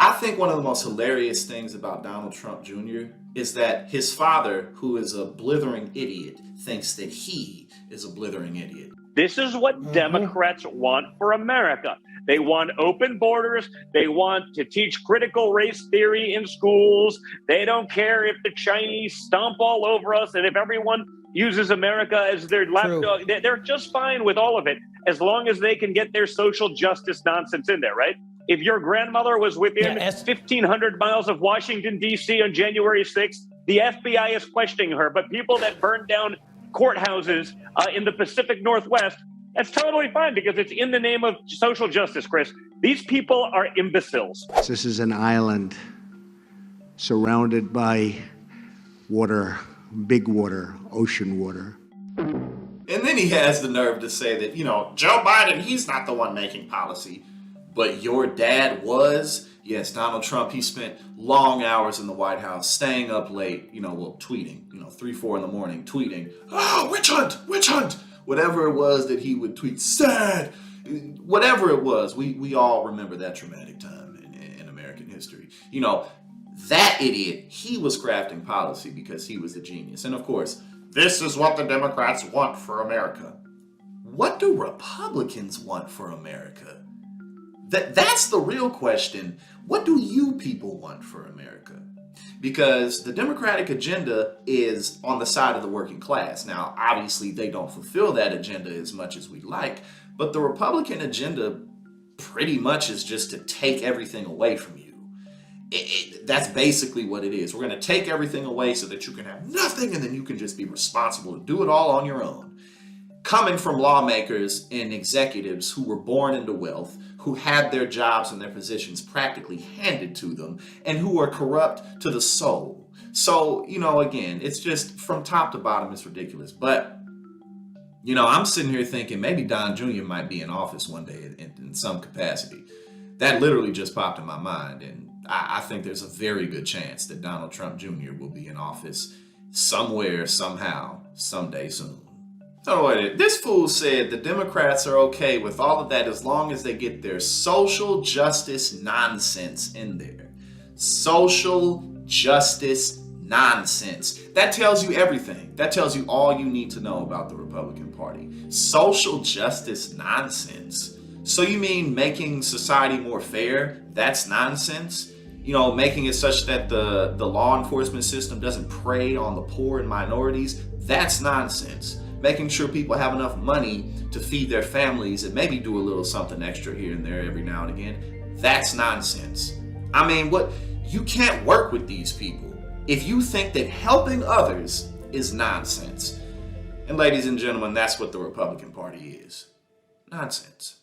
I think one of the most hilarious things about Donald Trump Jr. is that his father, who is a blithering idiot, thinks that he is a blithering idiot. This is what Democrats want for America. They want open borders. They want to teach critical race theory in schools. They don't care if the Chinese stomp all over us and if everyone uses America as their lapdog. They're just fine with all of it as long as they can get their social justice nonsense in there, right? If your grandmother was within 1,500 miles of Washington, D.C. on January 6th, the FBI is questioning her. But people that burned down courthouses in the Pacific Northwest, that's totally fine because it's in the name of social justice, Chris. These people are imbeciles. This is an island surrounded by water, big water, ocean water. And then he has the nerve to say that, Joe Biden, he's not the one making policy. But your dad was. Yes, Donald Trump, he spent long hours in the White House, staying up late, tweeting, 3, 4 in the morning, tweeting, oh, witch hunt, whatever it was that he would tweet, sad, whatever it was. We all remember that traumatic time in American history. That idiot, he was crafting policy because he was a genius. And of course, this is what the Democrats want for America. What do Republicans want for America? That's the real question. What do you people want for America? Because the Democratic agenda is on the side of the working class. Now, obviously, they don't fulfill that agenda as much as we'd like, but the Republican agenda pretty much is just to take everything away from you. That's basically what it is. We're going to take everything away so that you can have nothing, and then you can just be responsible to do it all on your own. Coming from lawmakers and executives who were born into wealth, who had their jobs and their positions practically handed to them, and who are corrupt to the soul. So, again, it's just from top to bottom, it's ridiculous. But, I'm sitting here thinking maybe Don Jr. might be in office one day in some capacity. That literally just popped in my mind. And I think there's a very good chance that Donald Trump Jr. will be in office somewhere, somehow, someday soon. So this fool said the Democrats are okay with all of that as long as they get their social justice nonsense in there. Social justice nonsense. That tells you everything. That tells you all you need to know about the Republican Party. Social justice nonsense. So you mean making society more fair? That's nonsense? Making it such that the law enforcement system doesn't prey on the poor and minorities? That's nonsense. Making sure people have enough money to feed their families and maybe do a little something extra here and there every now and again. That's nonsense. You can't work with these people if you think that helping others is nonsense. And ladies and gentlemen, that's what the Republican Party is. Nonsense.